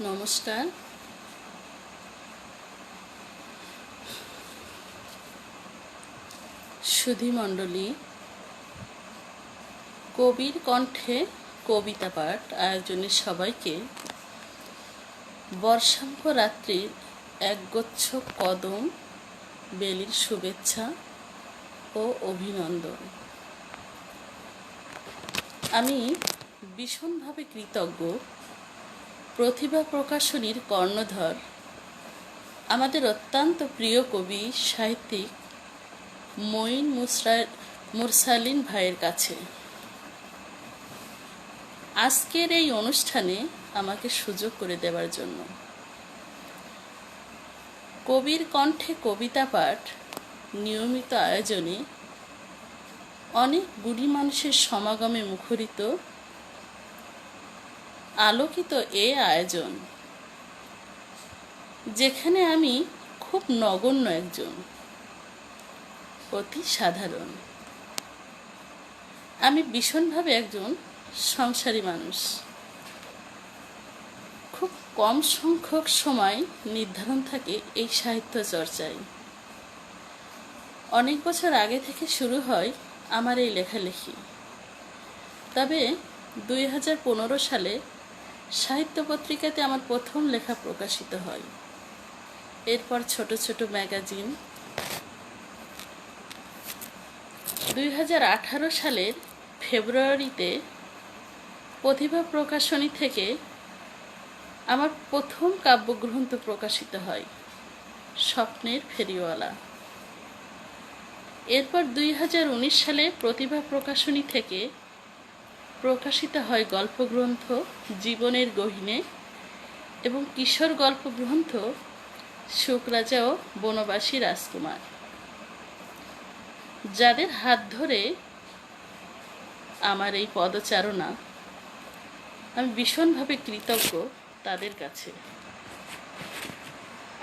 নমস্কার। সুধীমণ্ডলী, কবির কণ্ঠে কবিতা পাঠ আয়োজনে সবাইকে বর্ষাঙ্ক রাত্রির একগুচ্ছ কদম বেলির শুভেচ্ছা ও অভিনন্দন। আমি ভীষণভাবে কৃতজ্ঞ প্রতিভা প্রকাশনীর কর্ণধর আমাদের অত্যন্ত প্রিয় কবি সাহিত্যিক মঈন মুরসালিন ভাইয়ের কাছে আজকের এই অনুষ্ঠানে আমাকে সুযোগ করে দেওয়ার জন্য। কবির কণ্ঠে কবিতা পাঠ নিয়মিত আয়োজনে অনেক গুণী মানুষের সমাগমে মুখরিত আলোকিত এ আয়োজন, যেখানে আমি খুব নগণ্য একজন অতি সাধারণ। আমি ভীষণভাবে একজন সংসারী মানুষ। খুব কম সংখ্যক সময় নির্ধারণ থাকে এই সাহিত্য চর্চায়। অনেক বছর আগে থেকে শুরু হয় আমার এই লেখালেখি। তবে 2015 সালে সাহিত্য পত্রিকাতে আমার প্রথম লেখা প্রকাশিত হয়। এরপর ছোট ছোট ম্যাগাজিন। 2018 সালের ফেব্রুয়ারিতে প্রতিভা প্রকাশনী থেকে আমার প্রথম কাব্যগ্রন্থ প্রকাশিত হয়, স্বপ্নের ফেরিওয়ালা। এরপর 2019 সালে প্রতিভা প্রকাশনী থেকে প্রকাশিত হয় গল্পগ্রন্থ জীবনের গহীনে এবং কিশোর গল্পগ্রন্থ শুকরাজা ও বনবাসী রাজকুমার, যাদের হাত ধরে আমার এই পদচারণা। আমি ভীষণভাবে কৃতজ্ঞ তাদের কাছে।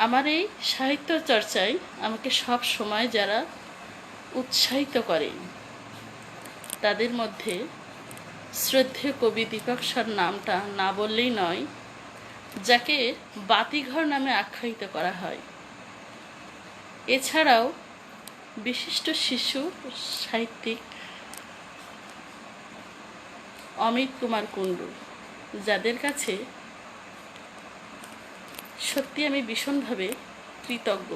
আমার এই সাহিত্য চর্চায় আমাকে সব সময় যারা উৎসাহিত করেন, তাদের মধ্যে শ্রদ্ধেয় কবি দীপক স্যার নামটা না বললেই নয়, যাকে বাতিঘর নামে আখ্যায়িত করা হয়। এছাড়াও বিশিষ্ট শিশু সাহিত্যিক অমিত কুমার কুণ্ডু, যাদের কাছে সত্যি আমি ভীষণভাবে কৃতজ্ঞ।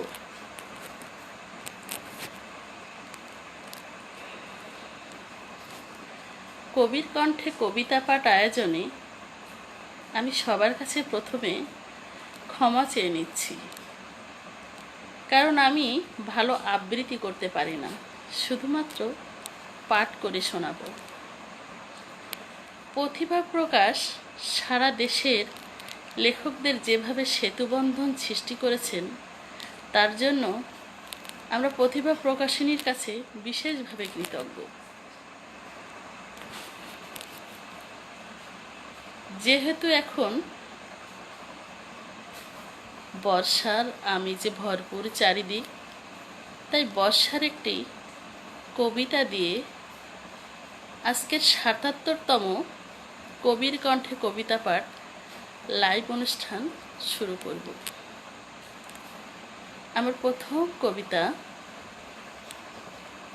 কবির কণ্ঠে কবিতা পাঠ আয়োজনে আমি সবার কাছে প্রথমে ক্ষমা চেয়ে নিচ্ছি, কারণ আমি ভালো আবৃত্তি করতে পারি না, শুধুমাত্র পাঠ করে শোনাব। প্রতিভা প্রকাশ সারা দেশের লেখকদের যেভাবে সেতুবন্ধন সৃষ্টি করেছেন, তার জন্য আমরা প্রতিভা প্রকাশনীর কাছে বিশেষভাবে কৃতজ্ঞ। যেহেতু এখন বর্ষার আমেজে ভরপুর চারিদিক, তাই বর্ষার একটি কবিতা দিয়ে আজকের ৭৭তম কবির কণ্ঠে কবিতা পাঠ লাইভ অনুষ্ঠান শুরু করব। আমার প্রথম কবিতা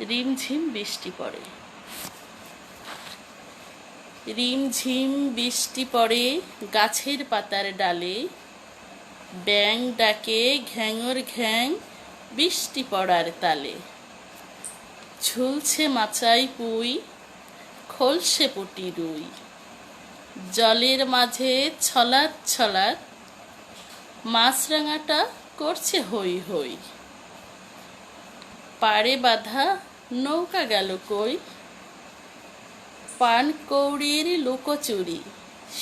রিমঝিম বৃষ্টি পড়ে। রিমঝিম বৃষ্টি পড়ে গাছের পাতার ডালে, ব্যাঙ ডাকে ঘ্যাঙর ঘ্যাং বৃষ্টি পড়ার তালে। ঝুলছে মাচাই পুই, খোলসে পুটি রুই, জলের মাঝে ছলাৎ ছলাৎ মাছরাঙাটা করছে হই হই। পাড়ে বাঁধা নৌকা গেল কই, পান কৌড়ির লুকোচুরি,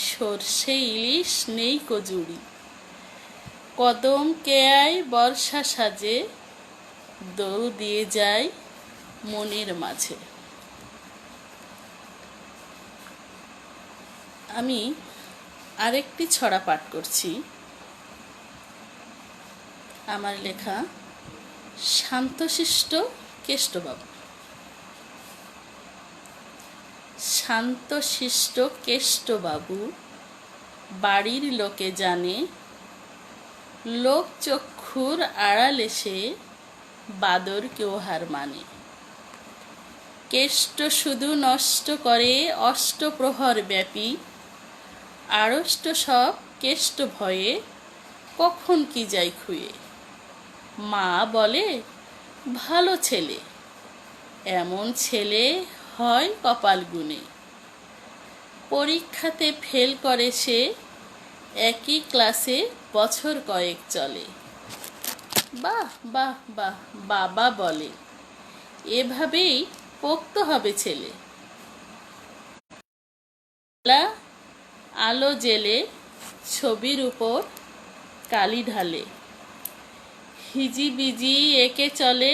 সর্ষে ইলিশ নেই কজুরি। কদম কেয়ায় বর্ষা সাজে, দোল দিয়ে যায় মনের মাঝে। আমি আরেকটি ছড়া পাঠ করছি, আমার লেখা শান্তশিষ্ট কেষ্টবাবু। শান্তশিষ্ট কেষ্টবাবু বাড়ির লোকে জানে, লোক চক্ষুর আড়ালে সে বাদর কেউ হার মানে। কেষ্ট শুধু নষ্ট করে অষ্টপ্রহর ব্যাপী, আড়ষ্ট সব কেষ্ট ভয়ে কখন কি যায় খুয়ে। মা বলে ভালো ছেলে, এমন ছেলে হয় কপাল গুনে। পরীক্ষাতে ফেল করে সে, একই ক্লাসে বছর কয়েক চলে। বাহ বাহ বাহ, বাবা বলে এভাবেই পোক্ত হবে ছেলে। আলো জেলে ছবির উপর কালি ঢালে, হিজিবিজি একে চলে।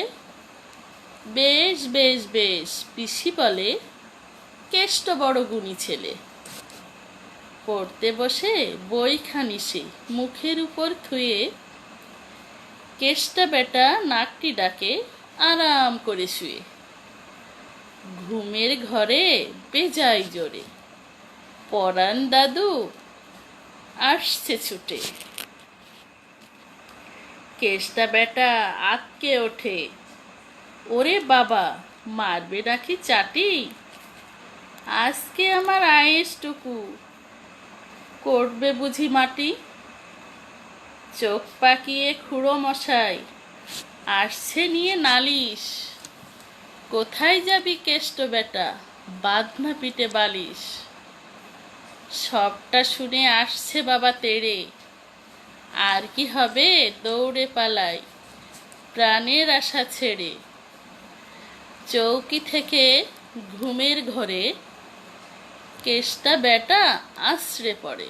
বেশ বেশ বেশ, পিসি বলে কেষ্ট বড় গুণী ছেলে। পড়তে বসে বইখানি সে মুখের উপর থুয়ে, কেষ্টা বেটা নাকটি ডাকে আরাম করে শুয়ে। ঘুমের ঘরে বেজায় জোরে, পরাণ দাদু আসছে ছুটে। কেষ্টা বেটা আঁতকে ওঠে, ওরে বাবা মারবে নাকি চাটি। আজকে আমার আয়েসটুকু করবে বুঝি মাটি। চোখ পাকিয়ে খুড়ো মশাই আসছে নিয়ে নালিশ। কোথায় যাবি কেষ্ট বেটা, বাঁধনা পিঠে বালিশ। সবটা শুনে আসছে বাবা তেড়ে, আর কি হবে দৌড়ে পালাই প্রাণের আশা ছেড়ে। চৌকি থেকে ঘুমের ঘরে কেষ্টা বেটা আছড়ে পড়ে।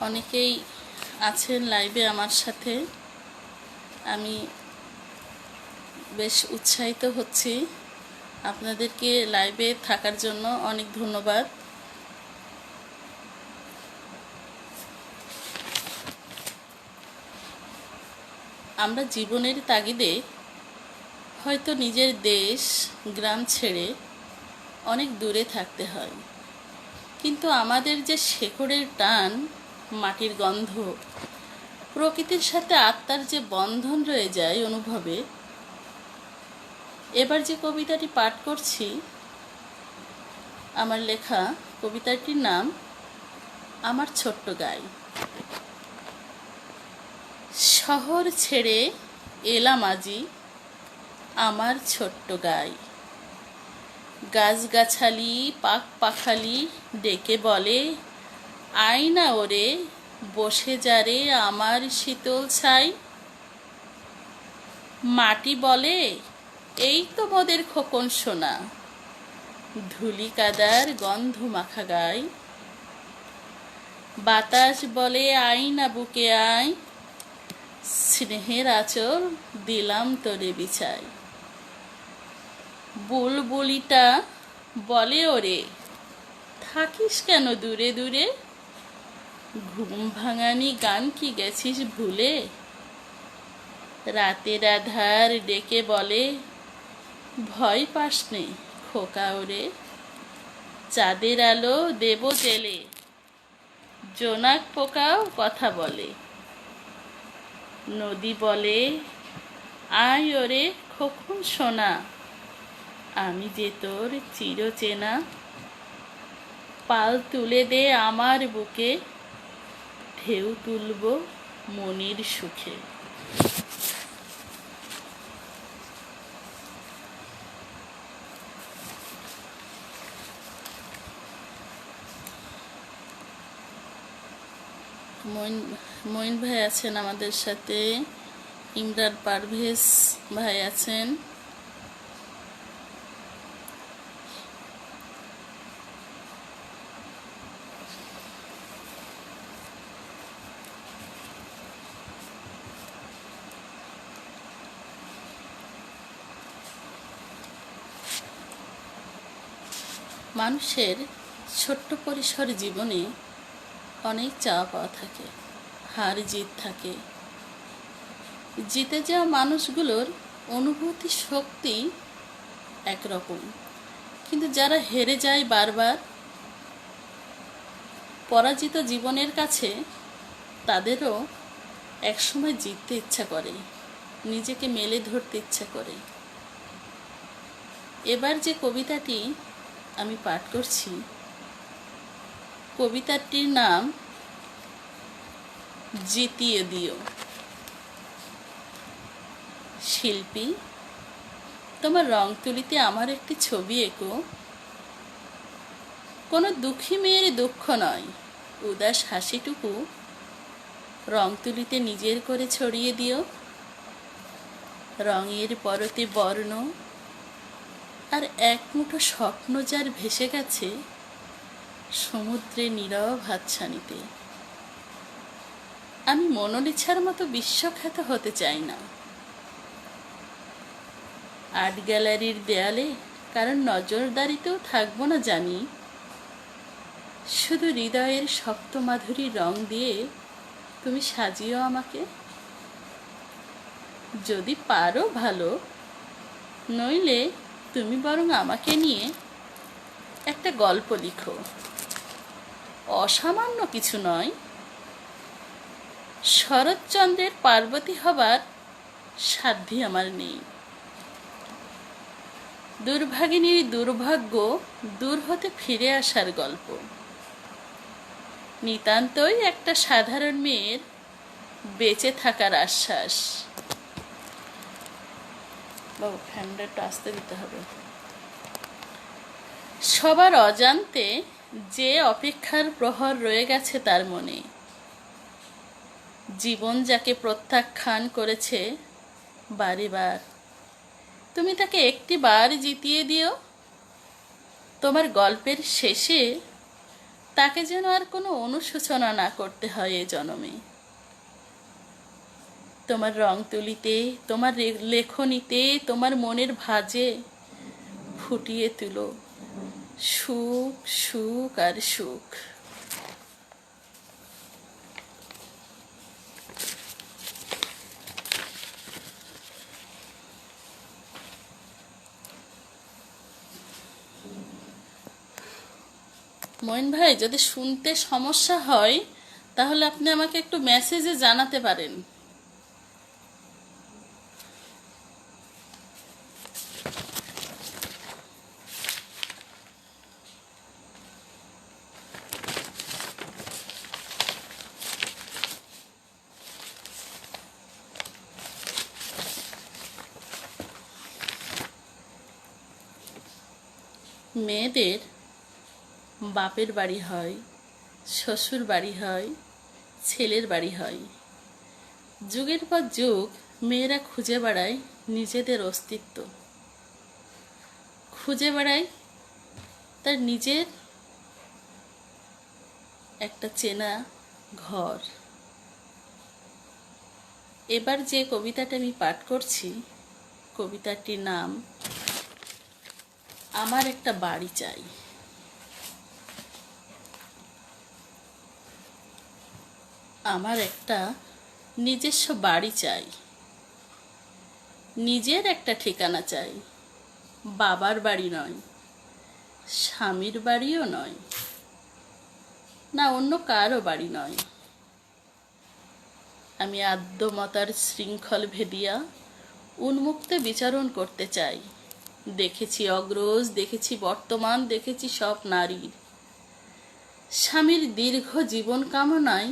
অনেকেই আছেন লাইভে আমার সাথে, আমি বেশ উৎসাহিত হচ্ছি। আপনাদেরকে লাইভে থাকার জন্য অনেক ধন্যবাদ। আমরা জীবনের তাগিদে হয়তো নিজের দেশ গ্রাম ছেড়ে অনেক দূরে থাকতে হয়, কিন্তু আমাদের যে শেকড়ের টান, মাটির গন্ধ, প্রকৃতির সাথে আত্মার যে বন্ধন রয়ে যায় অনুভবে। এবার যে কবিতাটি পাঠ করছি আমার লেখা, কবিতাটির নাম আমার ছোট্ট গাই। শহর ছেড়ে এলাম আজি আমার ছোট্ট গাই। গাছগাছালি পাখ পাখালি ডেকে বলে, আয় না ওরে বসে যারে আমার শীতল ছাই। মাটি বলে এই তো মোদের খোকন সোনা, ধুলি কাদার গন্ধ মাখা গায়। বাতাস বলে আয় না বুকে আয়, স্নেহের আঁচল দিলাম তোরে বিছাই। বুলবুলিটা বলে ওরে থাকিস কেন দূরে দূরে, ঘুম ভাঙানি গান কি গেছিস ভুলে। রাতের আধার ডেকে বলে ভয় পাস নে খোকা ওরে, চাঁদের আলো দেব জেলে, জোনাক পোকাও কথা বলে। নদী বলে আয় ওরে খোকন সোনা, আমি যে তোর চিরচেনা। পাল তুলে দে আমার বুকে, ঢেউ তুলব মনির সুখে। মইন ভাই আছেন আমাদের সাথে, ইমরান পারভেজ ভাই আছেন। মানুষের ছোট্ট পরিসর জীবনে অনেক চাওয়া পাওয়া থাকে, হার জিত থাকে। জিতে যাওয়া মানুষগুলোর অনুভূতি শক্তি একরকম, কিন্তু যারা হেরে যায় বারবার, পরাজিত জীবনের কাছে, তাদেরও একসময় জিততে ইচ্ছা করে, নিজেকে মেলে ধরতে ইচ্ছা করে। এবার যে কবিতাটি আমি পাঠ করছি, কবিতাটির নাম জিতিয়ে দিও। শিল্পী, তোমার রং তুলিতে আমার একটি ছবি এঁকো। কোনো দুঃখী মেয়ের দুঃখ নয়, উদাস হাসিটুকু রং তুলিতে নিজের করে ছড়িয়ে দিও। রঙের পরতে বর্ণ আর এক মুঠো স্বপ্ন যার ভেসে গেছে সমুদ্রে নীরব হাতছানিতে। আমি মোনালিসার মতো বিশ্বখ্যাত হতে চাই না আর্ট গ্যালারির দেয়ালে, কারণ নজরদারিতেও থাকবো না জানি। শুধু হৃদয়ের সপ্তমাধুরী রং দিয়ে তুমি সাজিও আমাকে। যদি পারো ভালো, নইলে তুমি বরং আমাকে নিয়ে একটা গল্প লিখো। অসামান্য কিছু নয়, শরৎচন্দ্রের পার্বতী হবার সাধ্য আমার নেই। দুর্ভাগিনীর দুর্ভাগ্য দূর হতে ফিরে আসার গল্প। নিতান্তই একটা সাধারণ মেয়ের বেঁচে থাকার আশ্বাস। বাবু, ফ্যানটা আসতে দিতে হবে। সবার অজান্তে যে অপেক্ষার প্রহর রয়ে গেছে তার মনে, জীবন যাকে প্রত্যাখ্যান করেছে বারেবার, তুমি তাকে একটি বার জিতিয়ে দিও। তোমার গল্পের শেষে তাকে যেন আর কোনো অনুশোচনা না করতে হয় এ জনমে। তোমার রং তুলিতে, তোমার লেখনীতে, তোমার মনের ভাঁজে ফুটিয়ে তুলো সুখ, সুখ আর সুখ। মইন ভাই, যদি শুনতে সমস্যা হয় তাহলে আপনি আমাকে একটু মেসেজে জানাতে পারেন। মেয়েদের বাপের বাড়ি হয়, শ্বশুর বাড়ি হয়, ছেলের বাড়ি হয়। যুগের পর যুগ মেয়েরা খুঁজে বেড়ায় নিজেদের অস্তিত্ব, খুঁজে বেড়ায় তার নিজের একটা চেনা ঘর। এবার যে কবিতাটা আমি পাঠ করছি, কবিতাটির নাম আমার একটা বাড়ি চাই। আমার একটা নিজস্ব বাড়ি চাই, নিজের একটা ঠিকানা চাই। বাবার বাড়ি নয়, স্বামীর বাড়িও নয়, না অন্য কারো বাড়ি নয়। আমি আদ্যমতার শৃঙ্খল ভেদিয়া উন্মুক্ত বিচরণ করতে চাই। দেখেছি অগ্রজ, দেখেছি বর্তমান, দেখেছি সব নারীর স্বামীর দীর্ঘ জীবন কামনায়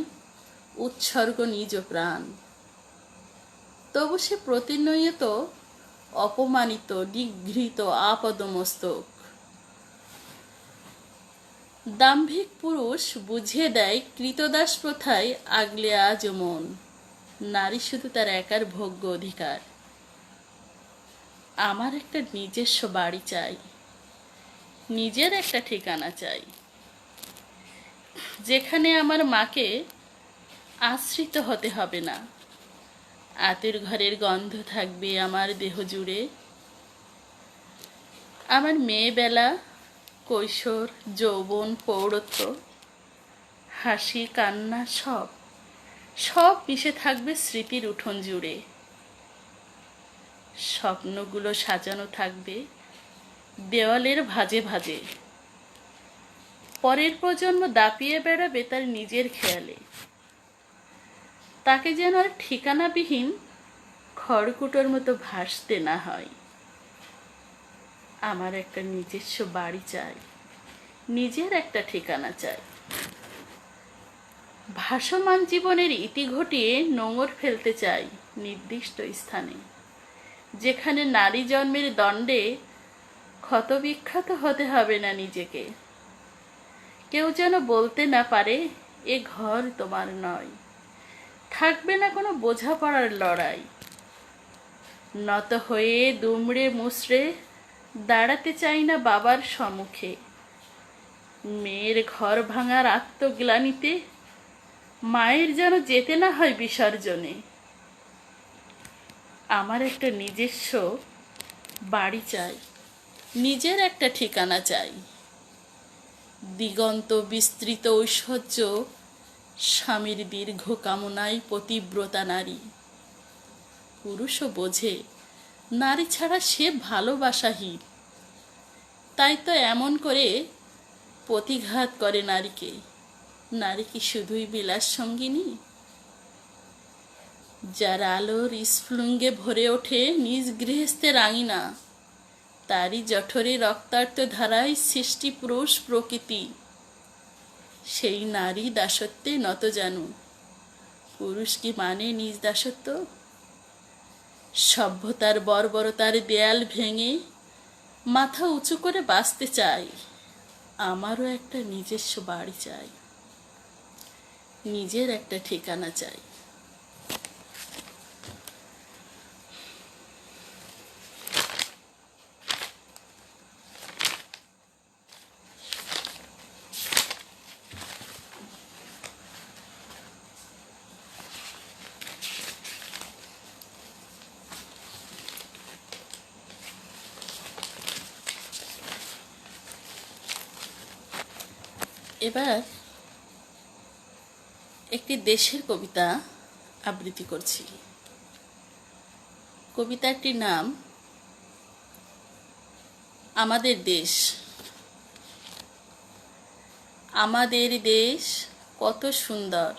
উৎসর্গ নিজ প্রাণ। তবু সে প্রতিনিয়ত অপমানিত, নিগৃহীত, আপদমস্তক। দাম্ভিক পুরুষ বুঝিয়ে দেয় কৃতদাস প্রথায় আগলে আজ মন। নারী শুধু তার একার ভোগ্য অধিকার। আমার একটা নিজস্ব বাড়ি চাই, নিজের একটা ঠিকানা চাই, যেখানে আমার মাকে আশ্রিত হতে হবে না। আতের ঘরের গন্ধ থাকবে আমার দেহ জুড়ে। আমার মেয়েবেলা কৈশোর, যৌবন, প্রৌঢ়ত্ব, হাসি, কান্না, সব সব মিশে থাকবে স্মৃতির উঠোন জুড়ে। স্বপ্নগুলো সাজানো থাকবে দেওয়ালের ভাঁজে ভাঁজে। পরের প্রজন্ম দাপিয়ে বেড়াবে তার নিজের খেয়ালে। তাকে যেন আর ঠিকানাবিহীন খড়কুটোর মতো ভাসতে না হয়। আমার একটা নিজস্ব বাড়ি চাই, নিজের একটা ঠিকানা চাই। ভাসমান জীবনের ইতি ঘটিয়ে নোঙর ফেলতে চাই নির্দিষ্ট স্থানে, যেখানে নারী জন্মের দণ্ডে ক্ষতবিক্ষত হতে হবে না নিজেকে। কেউ যেন বলতে না পারে এ ঘর তোমার নয়। থাকবে না কোনো বোঝাপড়ার লড়াই। নত হয়ে দুমড়ে মুচড়ে দাঁড়াতে চাই না বাবার সম্মুখে। মেয়ের ঘর ভাঙার আত্মগ্লানিতে মায়ের যেন যেতে না হয় বিসর্জনে। আমার একটা নিজস্ব বাড়ি চাই, নিজের একটা ঠিকানা চাই। দিগন্ত বিস্তৃত ঐশ্বর্য, স্বামীর দীর্ঘ কামনায় পতিব্রতা নারী। পুরুষও বোঝে নারী ছাড়া সে ভালোবাসাহীন, তাই তো এমন করে প্রতিঘাত করে নারীকে। নারী কি শুধুই বিলাস সঙ্গিনী? যার আলোর স্ফুলিঙ্গে ভরে ওঠে নিজ গৃহস্থের আঙিনা, তারই জঠরে রক্তার্ত ধারায় সৃষ্টি পুরুষ প্রকৃতি। সেই নারী দাসত্বে নত জানু। পুরুষ কি মানে নিজ দাসত্ব? সভ্যতার বর্বরতার দেয়াল ভেঙে মাথা উঁচু করে বাঁচতে চাই। আমারও একটা নিজস্ব বাড়ি চাই, নিজের একটা ঠিকানা চাই। এবার একটি দেশের কবিতা আবৃত্তি করছি। কবিতাটির নাম আমাদের দেশ। আমাদের দেশ কত সুন্দর,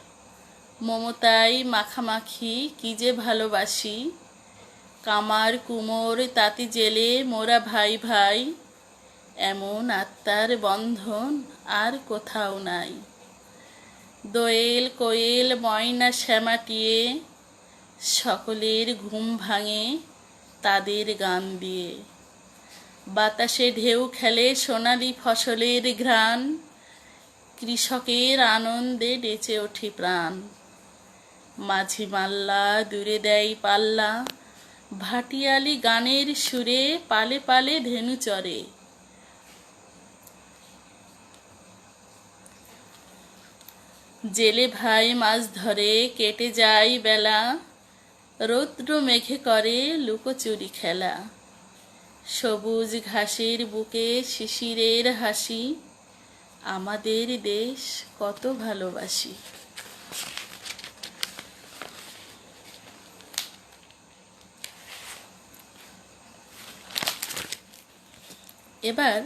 মমতায় মাখামাখি কি যে ভালোবাসি। কামার কুমোর তাঁতি জেলে মোরা ভাই ভাই, এমন আত্মার বন্ধন আর কোথাও নাই। দোয়েল কোয়েল ময়না শ্যামাটিয়ে সকলের ঘুম ভাঙে তাদের গান দিয়ে। বাতাসে ঢেউ খেলে সোনালি ফসলের ঘ্রাণ, কৃষকের আনন্দে নেচে ওঠে প্রাণ। মাঝি মাল্লা দূরে দেয় পাল্লা, ভাটিয়ালি গানের সুরে পালে পালে ধেনু চরে। জেলে ভাই মাছ ধরে কেটে যায় বেলা, রৌদ্র মেঘে করে লুকোচুরি খেলা। সবুজ ঘাসের বুকে শিশিরের হাসি, আমাদের দেশ কত ভালোবাসি। এবার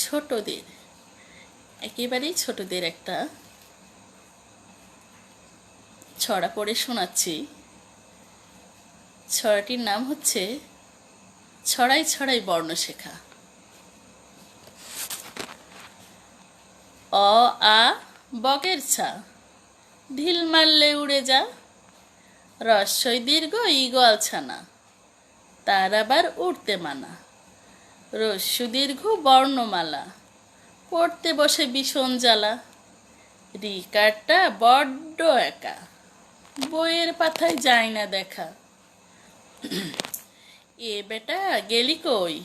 ছোটদের, একেবারেই ছোটদের একটা ছড়া পড়ে শোনাচ্ছি। ছড়াটির নাম হচ্ছে ছড়াই ছড়াই বর্ণ শেখা। অ আ বকের ছা, ঢিল মারলে উড়ে যা। রস্বই দীর্ঘ ঈগল ছানা, তার আবার উড়তে মানা। রস্যু দীর্ঘ বর্ণমালা, পড়তে বসে ভীষণ জ্বালা। রিকারটা বড্ড একা, বইয়ের পাতায় যায় না দেখা। এ বেটা গেলি কই,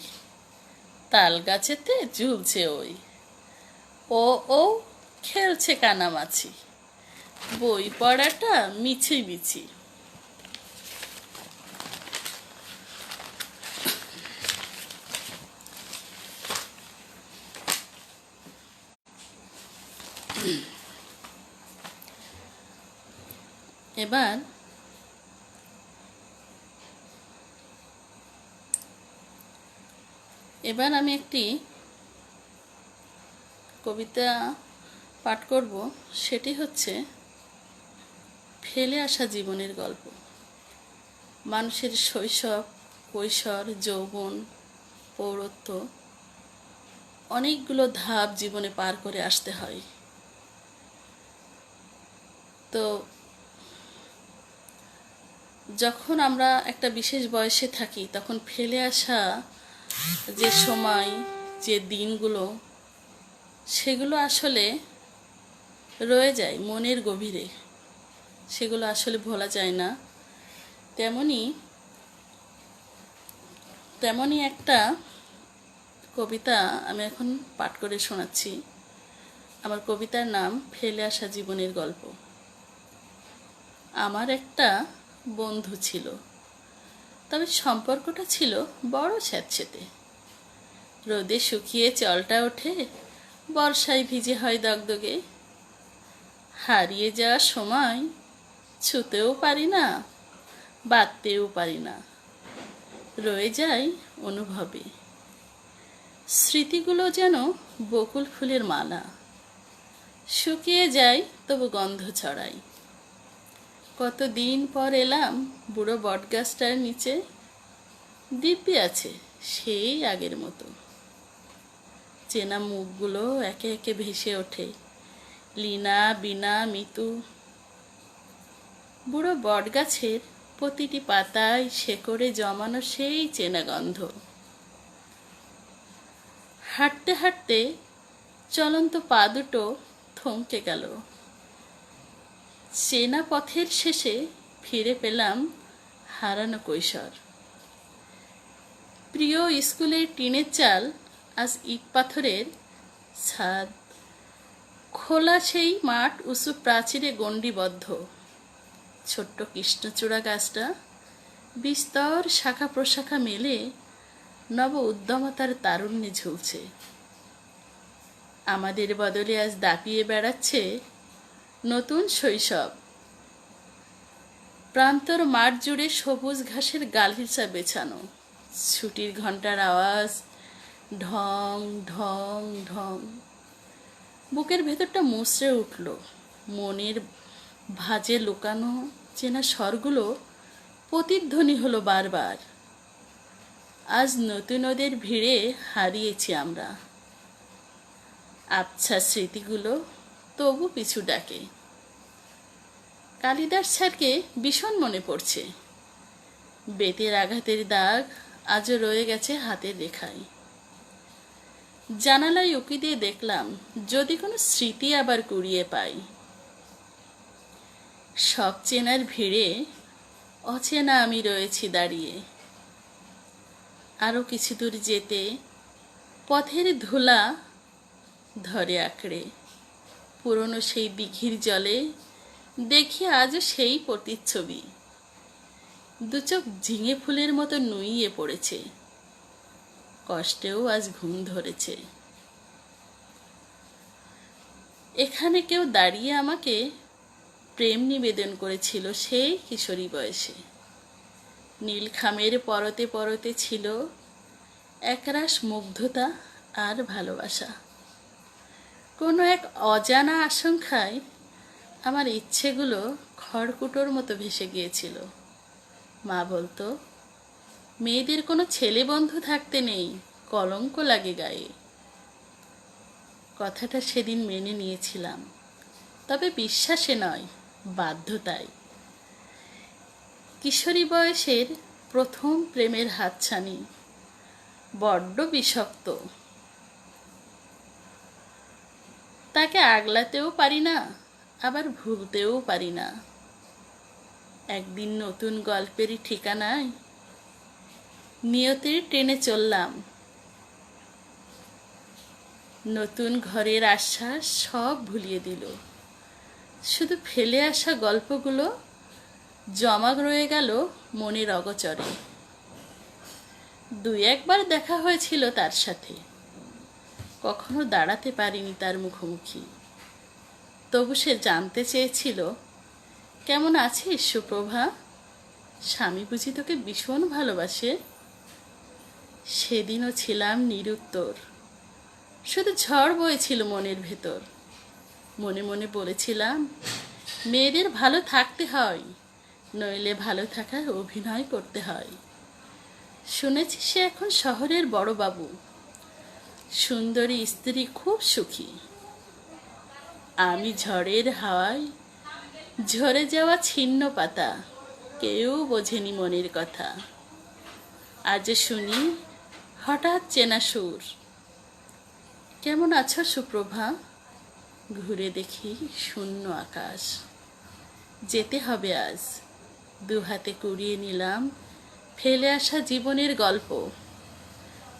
তাল গাছেতে ঝুলছে ওই। ও ও খেলছে কানামাছি, বই পড়াটা মিছি মিছি। এবার এবার আমি একটি কবিতা পাঠ করব, সেটি হচ্ছে ফেলে আসা জীবনের গল্প। মানুষের শৈশব, কৈশোর, যৌবন, পৌরত্ব অনেকগুলো ধাপ জীবনে পার করে আসতে হয়। তো যখন আমরা একটা বিশেষ বয়সে থাকি তখন ফেলে আসা যে সময়, যে দিনগুলো, সেগুলো আসলে রয়ে যায় মনের গভীরে, সেগুলো আসলে ভোলা যায় না। তেমনই একটা কবিতা আমি এখন পাঠ করে শোনাচ্ছি। আমার কবিতার নাম ফেলে আসা জীবনের গল্প। আমার একটা বন্ধু ছিল, তবে সম্পর্কটা ছিল বড় স্যাঁতসেঁতে। রোদে শুকিয়ে জলটা ওঠে, বর্ষায় ভিজে হয় দগদগে। হারিয়ে যাওয়ার সময় ছুতেও পারি না, বাঁধতেও পারি না, রয়ে যায় অনুভবে। স্মৃতিগুলো যেন বকুল ফুলের মালা, শুকিয়ে যায় তবু গন্ধ ছড়ায়। কতদিন পর এলাম বুড়ো বটগাছটার নিচে, দিব্যি আছে সেই আগের মতো। চেনা মুখগুলো একে একে ভেসে ওঠে, লীনা, বিনা, মিতু। বুড়ো বটগাছের প্রতিটি পাতায় শেকড়ে জমানো সেই চেনা গন্ধ। হাঁটতে হাঁটতে চলন্ত পা দুটো থমকে গেল। চেনা পথের শেষে ফিরে পেলাম হারানো কৈশোর। প্রিয় স্কুলের টিনের চাল আজ ইট পাথরের ছাদ। খোলা সেই মাঠ উঁচু প্রাচীরে গণ্ডিবদ্ধ। ছোট্ট কৃষ্ণচূড়া গাছটা বিস্তর শাখা প্রশাখা মেলে নব উদ্যমতার তারুণ্যে ঝুলছে। আমাদের বদলে আজ দাপিয়ে বেড়াচ্ছে নতুন শৈশব। প্রান্তর মাঠ জুড়ে সবুজ ঘাসের গালিচা বেছানো। ছুটির ঘন্টার আওয়াজ ঢং ঢং ঢং। বুকের ভেতরটা মুচড়ে উঠল। মনের ভাঁজে লুকানো চেনা স্বরগুলো প্রতিধ্বনি হলো বারবার। আজ নতুন ওদের ভিড়ে হারিয়েছি আমরা। আবছা স্মৃতিগুলো তবু পিছু ডাকে। কালিদাস স্যারকে ভীষণ মনে পড়ছে। বেতের আঘাতের দাগ আজও রয়ে গেছে হাতের রেখায়। জানালায় উঁকি দিয়ে দেখলাম যদি কোনো স্মৃতি আবার কুড়িয়ে পাই। সব চেনার ভিড়ে অচেনা আমি রয়েছি দাঁড়িয়ে। আরও কিছু দূর যেতে পথের ধুলা ধরে আঁকড়ে। পুরনো সেই দিঘির জলে দেখি আজও সেই প্রতিচ্ছবি। দু চোখ ঝিঙে ফুলের মতো নুইয়ে পড়েছে। কষ্টেও আজ ঘুম ধরেছে। এখানে কেউ দাঁড়িয়ে আমাকে প্রেম নিবেদন করেছিল সেই কিশোরী বয়সে। নীলখামের পরতে পরতে ছিল একরাশ মুগ্ধতা আর ভালোবাসা। কোনো এক অজানা আশঙ্কায় আমার ইচ্ছেগুলো খড়কুটোর মতো ভেসে গিয়েছিল। মা বলতো, মেয়েদের কোনো ছেলে বন্ধু থাকতে নেই, কলঙ্ক লাগে গায়ে। কথাটা সেদিন মেনে নিয়েছিলাম, তবে বিশ্বাসে নয়, বাধ্যতায়। কিশোরী বয়সের প্রথম প্রেমের হাতছানি বড্ড বিষাক্ত। তাকে আগলাতেও পারি না, আবার ভুলতেও পারি না। একদিন নতুন গল্পেরই ঠিকানায় নিয়তির ট্রেনে চললাম। নতুন ঘরের আশ্বাস সব ভুলিয়ে দিল। শুধু ফেলে আসা গল্পগুলো জমা রয়ে গেল মনের অগোচরে। দুই একবার দেখা হয়েছিল তার সাথে, কখনো দাঁড়াতে পারিনি তার মুখোমুখি। তবু সে জানতে চেয়েছিল কেমন আছিস সুপ্রভা? স্বামী বুঝি তোকে ভীষণ ভালোবাসে? সেদিনও ছিলাম নিরুত্তর, শুধু ঝড় বয়েছিল মনের ভেতর। মনে মনে বলেছিলাম, মেয়েদের ভালো থাকতে হয়, নইলে ভালো থাকার অভিনয় করতে হয়। শুনেছি সে এখন শহরের বড় বাবু, সুন্দরী স্ত্রী, খুব সুখী। আমি ঝড়ের হাওয়ায় ঝরে যাওয়া ছিন্ন পাতা, কেউ বোঝেনি মনের কথা। আজ শুনি হঠাৎ চেনা সুর। কেমন আছো সুপ্রভা? ঘুরে দেখি শূন্য আকাশ। যেতে হবে আজ, দুহাতে কুড়িয়ে নিলাম ফেলে আসা জীবনের গল্প।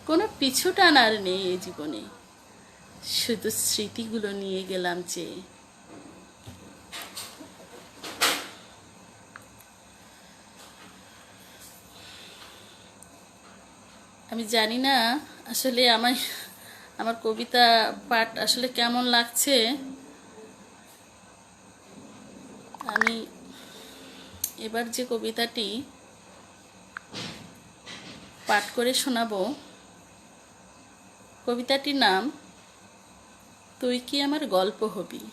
কোনো পিছু টানার নেই এ জীবনে, শুধু স্মৃতিগুলো নিয়ে গেলাম চেয়ে। আমি জানি না আসলে আমার কবিতা পাঠ আসলে কেমন লাগছে। আমি এবার যে কবিতাটি পাঠ করে শোনাবো, কবিতাটির নাম তুই কি আমার গল্প হবি।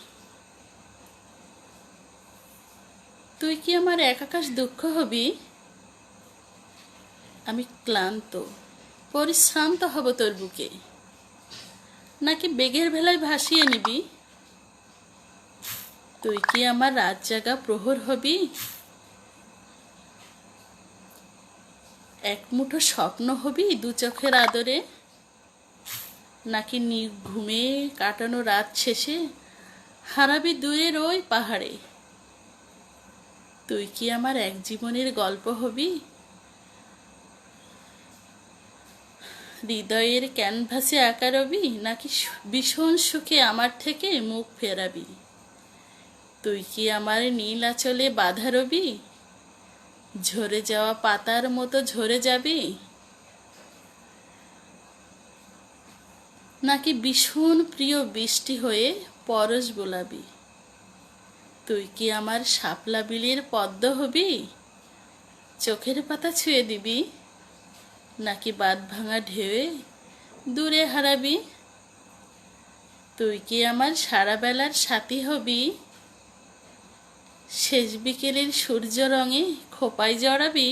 তুই কি আমার এক আকাশ দুঃখ হবি। আমি ক্লান্ত পরিশ্রান্ত হব তোর বুকে, নাকি বেগের ভেলায় ভাসিয়ে নিবি। তুই কি আমার রাত জাগা প্রহর হবি। এক মুঠো স্বপ্ন হবি দু চোখের আদরে, নাকি ঘুমে কাটানো রাত শেষে হারাবি দূরের ওই পাহাড়ে। তুই কি আমার এক জীবনের গল্প হবি। হৃদয়ের ক্যানভাসে আঁকা রবি, নাকি ভীষণ সুখে আমার থেকে মুখ ফেরাবি। তুই কি আমার নীল আঁচলে বাঁধা রবি, ঝরে যাওয়া পাতার মতো ঝরে যাবি। নাকি ভীষণ প্রিয় বৃষ্টি হয়ে পরশ বোলাবি। তুই কি আমার শাপলা বিলের পদ্ম হবি, চোখের পাতা ছুঁয়ে দিবি। নাকি বাঁধ ভাঙা ঢেউয়ে দূরে হারাবি। তুই কি আমার সারা বেলার সাথী হবি, শেষ বিকেলের সূর্য রঙে খোপায় জড়াবি।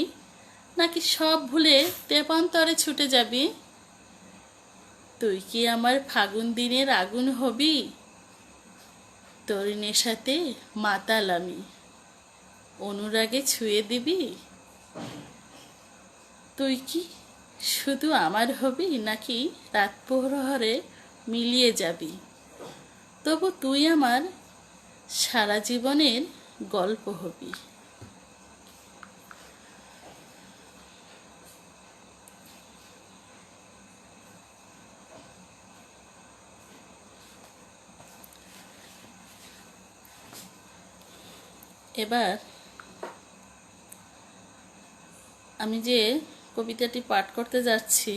নাকি সব ভুলে তেপান্তরে ছুটে যাবি। তুই কি আমার ফাগুন দিনের আগুন হবি, তোর নেশাতে মাতাল আমি, অনুরাগে ছুঁয়ে দিবি। তুই কি শুধু আমার হবি, নাকি রাত প্রহরে মিলিয়ে যাবি। তবু তুই আমার সারা জীবনের গল্প হবি। এবার আমি যে কবিতাটি পাঠ করতে যাচ্ছি,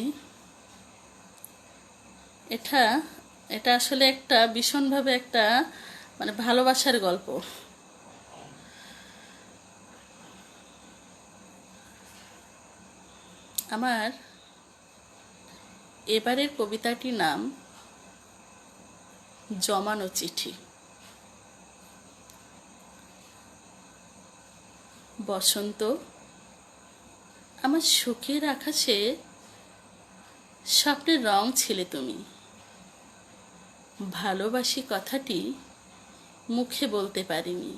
এটা আসলে একটা ভীষণভাবে একটা ভালোবাসার গল্প। আমার এবারের কবিতাটির নাম জমানো চিঠি। বসন্ত, আমার সুখের আকাশে স্বপ্নের রং ছিলে তুমি। ভালোবাসি কথাটি মুখে বলতে পারিনি,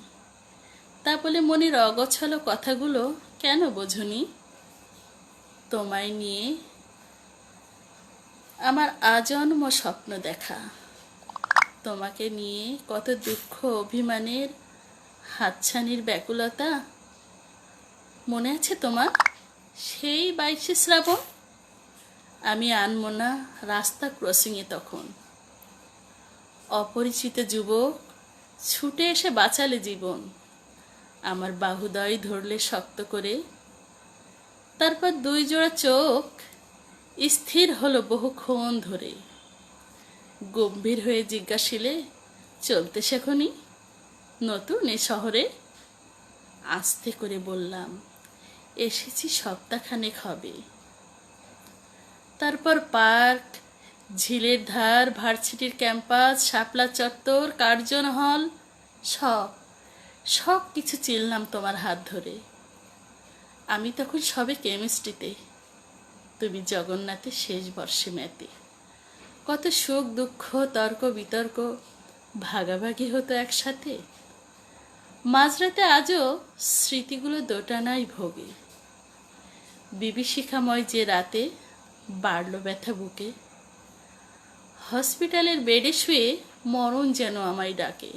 তা বলে মনের অগোছালো কথাগুলো কেন বোঝনি। তোমায় নিয়ে আমার আজন্ম স্বপ্ন দেখা, তোমাকে নিয়ে কত দুঃখ অভিমানের হাতছানির ব্যাকুলতা। মনে আছে তোমার সেই 22শে শ্রাবণ, আমি আনমনা রাস্তা ক্রসিংয়ে তখন। অপরিচিত যুবক ছুটে এসে বাঁচালে জীবন, আমার বাহুদয় ধরলে শক্ত করে। তারপর 2 জোড়া চোখ স্থির হলো বহুক্ষণ ধরে। গম্ভীর হয়ে জিজ্ঞাসিলে, চলতে শেখনি নতুন এ শহরে। আস্তে করে বললাম, এসেছি সপ্তাহখানেক হবে। তারপর পার্ক, ঝিলের ধার, ভার্সিটির ক্যাম্পাস, শাপলা চত্বর, কার্জন হল, সব সব কিছু চিনলাম তোমার হাত ধরে। আমি তখন সবে কেমিস্ট্রিতে, তুমি জগন্নাথের শেষ বর্ষে ম্যাথে। কত সুখ দুঃখ, তর্ক বিতর্ক ভাগাভাগি হতো একসাথে। মাঝরাতে আজও স্মৃতিগুলো দোটানায় ভোগে। বিভীষিকাময় যে রাতে বাড়ল ব্যথা বুকে, হসপিটালের বেডে শুয়ে মরণ যেন আমায় ডাকে।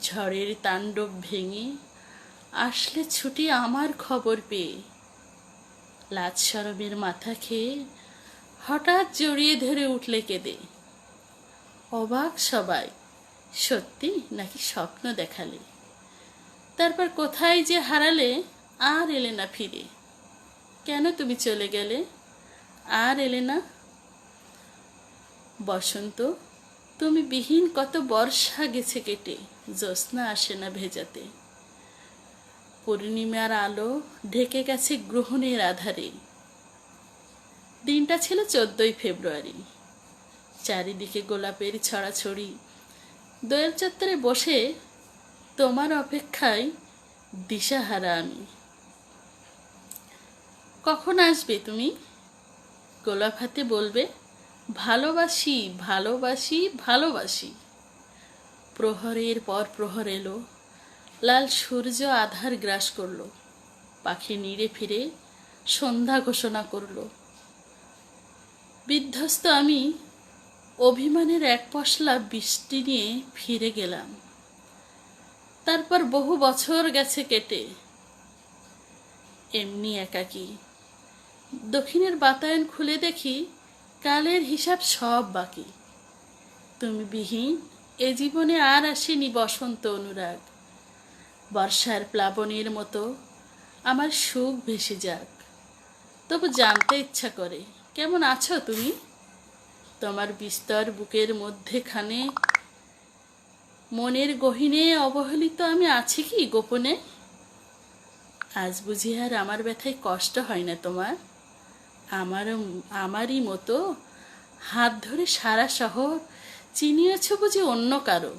ঝড়ের তাণ্ডব ভেঙে আসলে ছুটি আমার খবর পেয়ে, লাজ শরমের মাথা খেয়ে হঠাৎ জড়িয়ে ধরে উঠলে কেঁদে। অবাক সবাই, সত্যি নাকি স্বপ্ন দেখালে। তারপর কোথায় যে হারালে, আর এলে না ফিরে। কেন তুমি চলে গেলে, আর এলে না? বসন্ত, তুমি বিহীন কত বর্ষা গেছে কেটে, জ্যোৎস্না আসে না ভেজাতে। পূর্ণিমার আলো ঢেকে গেছে গ্রহণের আধারে। দিনটা ছিল 14ই ফেব্রুয়ারি। চারিদিকে গোলাপের ছড়াছড়ি। দোয়েল চত্বরে বসে তোমার অপেক্ষায় দিশাহারা আমি। কখন আসবে তুমি? গোলাপ হাতে বলবে, ভালোবাসি ভালোবাসি ভালোবাসি। প্রহরের পর প্রহর এলো, লাল সূর্য আধার গ্রাস করলো। পাখি নিড়ে ফিরে সন্ধ্যা ঘোষণা করলো। বিধ্বস্ত আমি অভিমানের এক পশলা বৃষ্টি নিয়ে ফিরে গেলাম। তারপর বহু বছর গেছে কেটে, এমনি একাকী। দক্ষিণের বাতায়ন খুলে দেখি কালের হিসাব সব বাকি। তুমি বিহীন এ জীবনে আর আসেনি বসন্ত অনুরাগ। বর্ষার প্লাবনের মতো আমার সুখ ভেসে যাক। তবু জানতে ইচ্ছা করে, কেমন আছো তুমি? তোমার বিস্তর বুকের মধ্যেখানে মনের গহীনে অবহেলিত আমি আছি কি গোপনে? আজ বুঝি আর আমার ব্যথায় কষ্ট হয় না তোমার? আমারই মতো হাত ধরে সারা শহর চিনিয়েছ বুঝি অন্য কারো।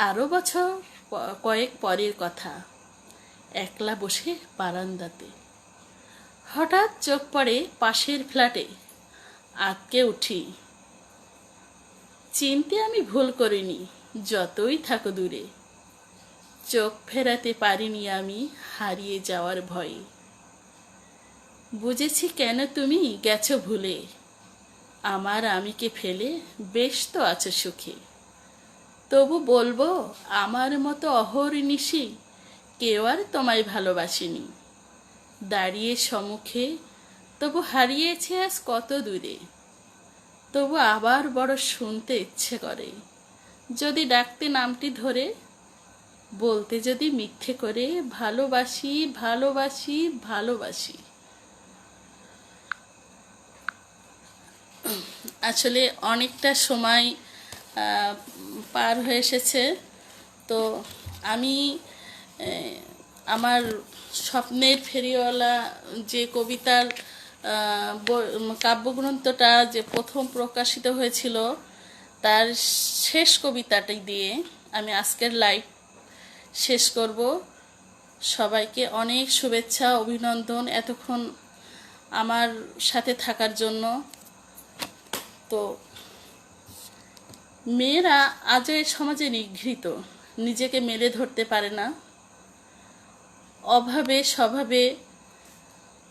আরো বছর কয়েক পরের কথা, একলা বসে বারান্দাতে হঠাৎ চোখ পড়ে পাশের ফ্ল্যাটে। আঁতকে উঠি। চিনতে আমি ভুল করিনি, যতই থাকো দূরে। চোখ ফেরাতে পারিনি আমি হারিয়ে যাওয়ার ভয়ে। বুঝেছি কেন তুমি গেছো ভুলে। আমার আমিকে ফেলে বেশ তো আছো সুখে। তবু বলবো, আমার মতো অহর্নিশি কেউ আর তোমায় ভালোবাসিনি। দাঁড়িয়ে সম্মুখে তবু হারিয়েছে আজ কত দূরে। তবু আবার বড় শুনতে ইচ্ছে করে, যদি ডাকতে নামটি ধরে। বলতে যদি মিথ্যে করে, ভালোবাসি ভালোবাসি ভালোবাসি। আসলে অনেকটা সময় পার হয়ে এসেছে। তো আমি আমার স্বপ্নের ফেরিওয়ালা যে কবিতার কাব্যগ্রন্থটা যে প্রথম প্রকাশিত হয়েছিল, তার শেষ কবিতাটি দিয়ে আমি আজকের লাইভ শেষ করব। সবাইকে অনেক শুভেচ্ছা, অভিনন্দন এতক্ষণ আমার সাথে থাকার জন্য। তো মেয়েরা আজও এই সমাজে নিগৃহীত, নিজেকে মেলে ধরতে পারে না। অভাবে স্বভাবে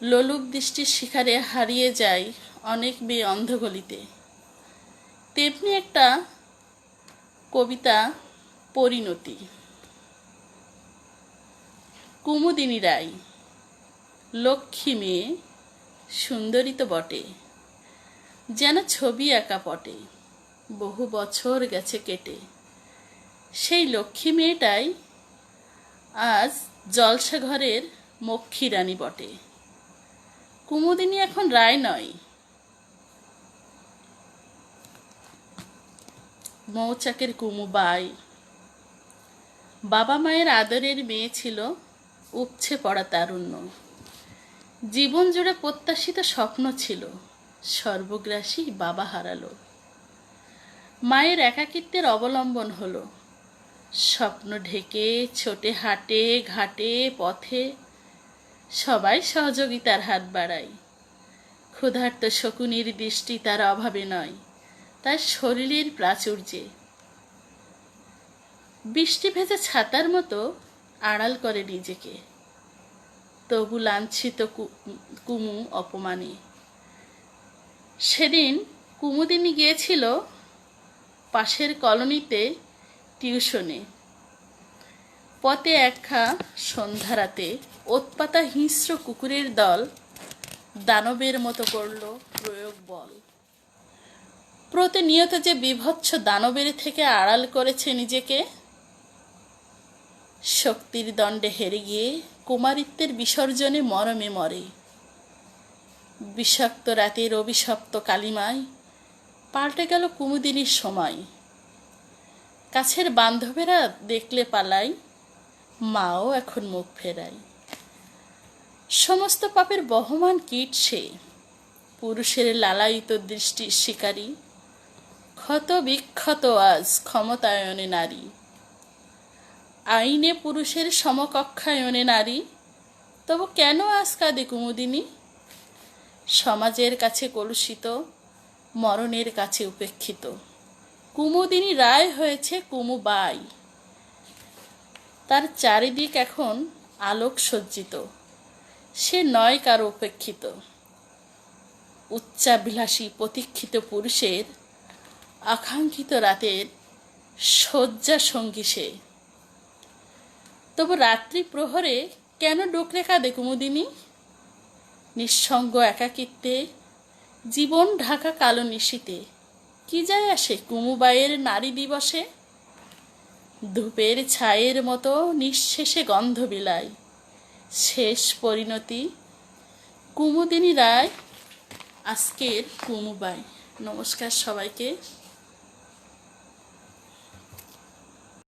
লোলুপ দৃষ্টির শিকারে হারিয়ে যায় অনেক মেয়ে অন্ধগলিতে। তেমনি একটা কবিতা পরিণতি। কুমুদিনী রায়, লক্ষ্মী মেয়ে, সুন্দরী তো বটে, যেন ছবি আঁকা পটে। বহু বছর গেছে কেটে, সেই লক্ষ্মী মেয়েটাই আজ জলসা ঘরের মক্ষী রানী বটে। কুমুদিনী এখন রায় নয়, মৌচাকের কুমুবাই। বাবা মায়ের আদরের মেয়ে ছিল, উপচে পড়া তারুণ্য। জীবন জুড়ে প্রত্যাশিত স্বপ্ন ছিল, সর্বগ্রাসী বাবা হারালো। মায়ের একাকিত্বের অবলম্বন হলো, স্বপ্ন ঢেকে ছোটে হাটে ঘাটে পথে সবাই সহযোগিতার হাত বাড়ায়। ক্ষুধার্ত শকুনির দৃষ্টি তার অভাবে নয়, তার শরীরের প্রাচুর্যে। বৃষ্টি ভেজা ছাতার মতো আড়াল করে নিজেকে, তবু লাঞ্ছিত কুমু অপমানে। সেদিন কুমুদিনী গিয়েছিল পাশের কলোনিতে টিউশনে। পথে একখা সন্ধ্যারাতে ওৎপাতা হিংস্র কুকুরের দল দানবের মতো করল প্রয়োগ বল। প্রতিনিয়ত যে বিভৎস দানবের থেকে আড়াল করেছে নিজেকে, শক্তির দণ্ডে হেরে গিয়ে কুমারিত্বের বিসর্জনে মরমে মরে। বিষাক্ত রাতের অভিশপ্ত কালিমায় পাল্টে গেল কুমুদিনীর সময়। কাছের বান্ধবেরা দেখলে পালাই, মাও এখন মুখ ফেরায়। সমস্ত পাপের বহমান কীট সে, পুরুষের লালায়িত দৃষ্টির শিকারী। ক্ষত বিক্ষত আজ ক্ষমতায়নে নারী, আইনে পুরুষের সমকক্ষায়নে নারী। তবু কেন আজ কাঁদে কুমুদিনী? সমাজের কাছে কলুষিত, মরণের কাছে উপেক্ষিত। কুমুদিনী রায় হয়েছে কুমুবাই। তার চারিদিক এখন আলোক সজ্জিত, সে নয় কারো উপেক্ষিত। উচ্চাভিলাষী প্রতীক্ষিত পুরুষের আকাঙ্ক্ষিত রাতের শয্যা সঙ্গী সে। তবু রাত্রি প্রহরে কেন ডোকরে কাঁদে কুমুদিনী? নিঃসঙ্গ একাকিত্বে, জীবন ঢাকা কালো নিশীতে কি যায় আসে কুমুবাইয়ের নারী দিবসে? ধূপের ছায়ের মতো নিঃশেষে গন্ধ বিলায়, শেষ পরিণতি কুমুদিনী রায়, আজকের কুমুবাই। নমস্কার সবাইকে।